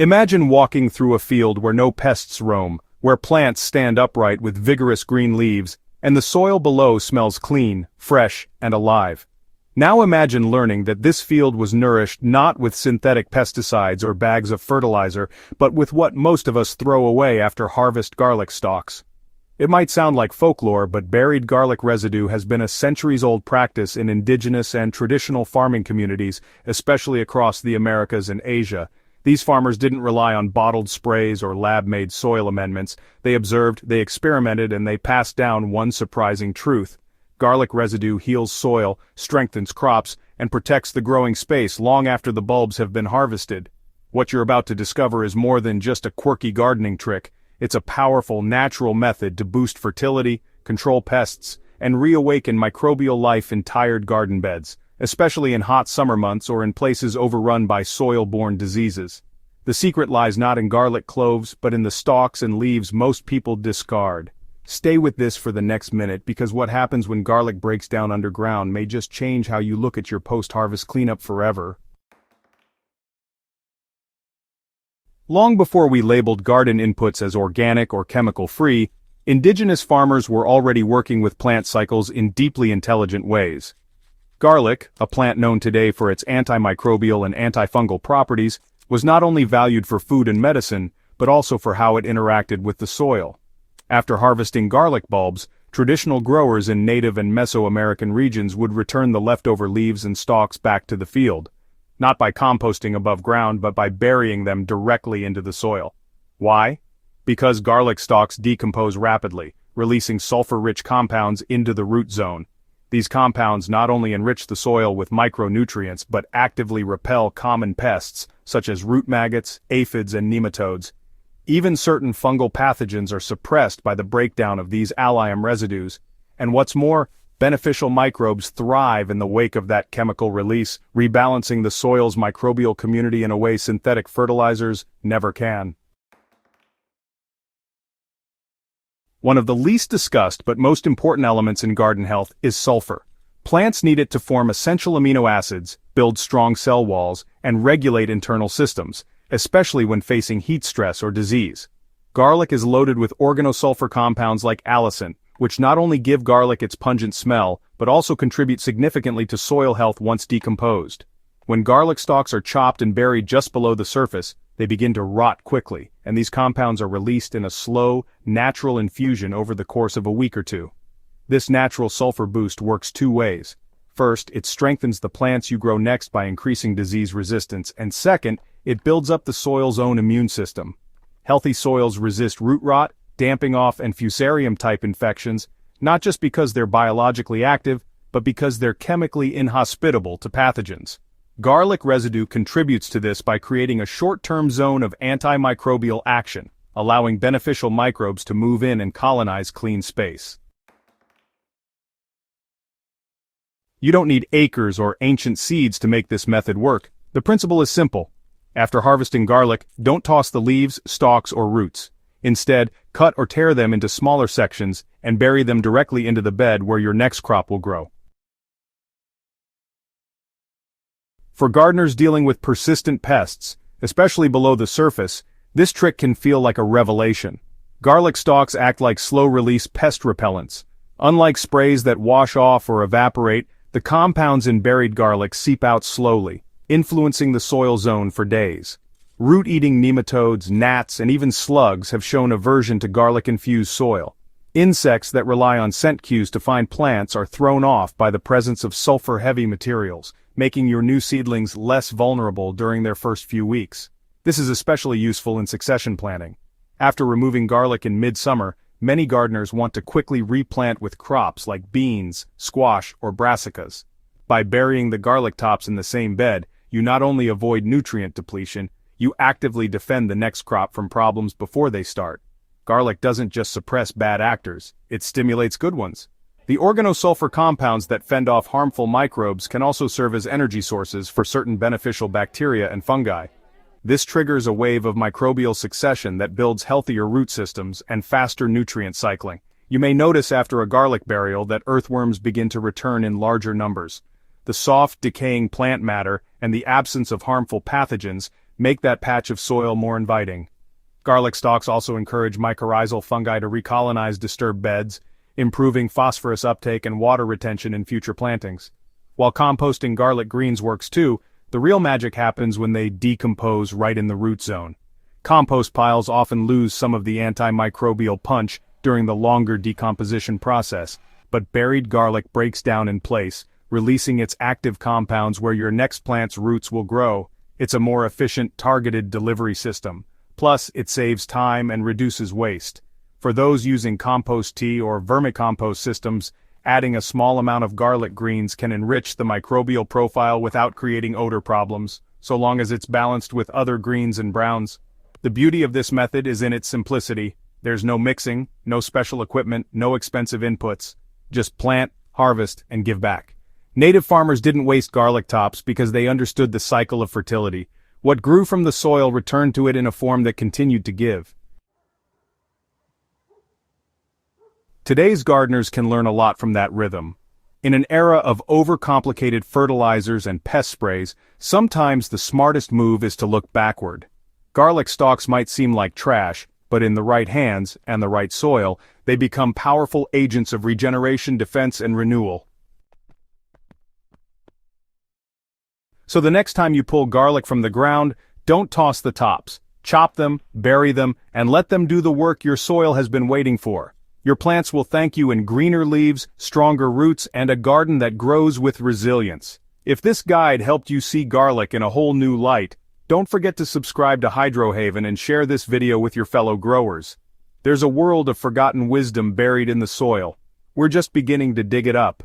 Imagine walking through a field where no pests roam, where plants stand upright with vigorous green leaves, and the soil below smells clean, fresh, and alive. Now imagine learning that this field was nourished not with synthetic pesticides or bags of fertilizer, but with what most of us throw away after harvest garlic stalks. It might sound like folklore, but buried garlic residue has been a centuries-old practice in indigenous and traditional farming communities, especially across the Americas and Asia. These farmers didn't rely on bottled sprays or lab-made soil amendments. They observed, they experimented, and they passed down one surprising truth. Garlic residue heals soil, strengthens crops, and protects the growing space long after the bulbs have been harvested. What you're about to discover is more than just a quirky gardening trick. It's a powerful, natural method to boost fertility, control pests, and reawaken microbial life in tired garden beds, especially in hot summer months or in places overrun by soil-borne diseases. The secret lies not in garlic cloves, but in the stalks and leaves most people discard. Stay with this for the next minute, because what happens when garlic breaks down underground may just change how you look at your post-harvest cleanup forever. Long before we labeled garden inputs as organic or chemical-free, indigenous farmers were already working with plant cycles in deeply intelligent ways. Garlic, a plant known today for its antimicrobial and antifungal properties, was not only valued for food and medicine, but also for how it interacted with the soil. After harvesting garlic bulbs, traditional growers in native and Mesoamerican regions would return the leftover leaves and stalks back to the field, not by composting above ground but by burying them directly into the soil. Why? Because garlic stalks decompose rapidly, releasing sulfur-rich compounds into the root zone. These compounds not only enrich the soil with micronutrients but actively repel common pests, such as root maggots, aphids, and nematodes. Even certain fungal pathogens are suppressed by the breakdown of these allium residues, and what's more, beneficial microbes thrive in the wake of that chemical release, rebalancing the soil's microbial community in a way synthetic fertilizers never can. One of the least discussed but most important elements in garden health is sulfur. Plants need it to form essential amino acids, build strong cell walls, and regulate internal systems, especially when facing heat stress or disease. Garlic is loaded with organosulfur compounds like allicin, which not only give garlic its pungent smell, but also contribute significantly to soil health once decomposed. When garlic stalks are chopped and buried just below the surface, they begin to rot quickly, and these compounds are released in a slow, natural infusion over the course of a week or two. This natural sulfur boost works two ways. First, it strengthens the plants you grow next by increasing disease resistance, and second, it builds up the soil's own immune system. Healthy soils resist root rot, damping off and fusarium-type infections, not just because they're biologically active, but because they're chemically inhospitable to pathogens. Garlic residue contributes to this by creating a short-term zone of antimicrobial action, allowing beneficial microbes to move in and colonize clean space. You don't need acres or ancient seeds to make this method work. The principle is simple. After harvesting garlic, don't toss the leaves, stalks, or roots. Instead, cut or tear them into smaller sections and bury them directly into the bed where your next crop will grow. For gardeners dealing with persistent pests, especially below the surface, this trick can feel like a revelation. Garlic stalks act like slow-release pest repellents. Unlike sprays that wash off or evaporate, the compounds in buried garlic seep out slowly, influencing the soil zone for days. Root-eating nematodes, gnats, and even slugs have shown aversion to garlic-infused soil. Insects that rely on scent cues to find plants are thrown off by the presence of sulfur-heavy materials, making your new seedlings less vulnerable during their first few weeks. This is especially useful in succession planting. After removing garlic in midsummer, many gardeners want to quickly replant with crops like beans, squash, or brassicas. By burying the garlic tops in the same bed, you not only avoid nutrient depletion, you actively defend the next crop from problems before they start. Garlic doesn't just suppress bad actors, it stimulates good ones. The organosulfur compounds that fend off harmful microbes can also serve as energy sources for certain beneficial bacteria and fungi. This triggers a wave of microbial succession that builds healthier root systems and faster nutrient cycling. You may notice after a garlic burial that earthworms begin to return in larger numbers. The soft, decaying plant matter and the absence of harmful pathogens make that patch of soil more inviting. Garlic stalks also encourage mycorrhizal fungi to recolonize disturbed beds, improving phosphorus uptake and water retention in future plantings. While composting garlic greens works too, the real magic happens when they decompose right in the root zone. Compost piles often lose some of the antimicrobial punch during the longer decomposition process, but buried garlic breaks down in place, releasing its active compounds where your next plant's roots will grow. It's a more efficient, targeted delivery system. Plus, it saves time and reduces waste. For those using compost tea or vermicompost systems, adding a small amount of garlic greens can enrich the microbial profile without creating odor problems, so long as it's balanced with other greens and browns. The beauty of this method is in its simplicity. There's no mixing, no special equipment, no expensive inputs. Just plant, harvest, and give back. Native farmers didn't waste garlic tops because they understood the cycle of fertility. What grew from the soil returned to it in a form that continued to give. Today's gardeners can learn a lot from that rhythm. In an era of overcomplicated fertilizers and pest sprays, sometimes the smartest move is to look backward. Garlic stalks might seem like trash, but in the right hands and the right soil, they become powerful agents of regeneration, defense, and renewal. So the next time you pull garlic from the ground, don't toss the tops. Chop them, bury them, and let them do the work your soil has been waiting for. Your plants will thank you in greener leaves, stronger roots, and a garden that grows with resilience. If this guide helped you see garlic in a whole new light, don't forget to subscribe to Hydrohaven and share this video with your fellow growers. There's a world of forgotten wisdom buried in the soil. We're just beginning to dig it up.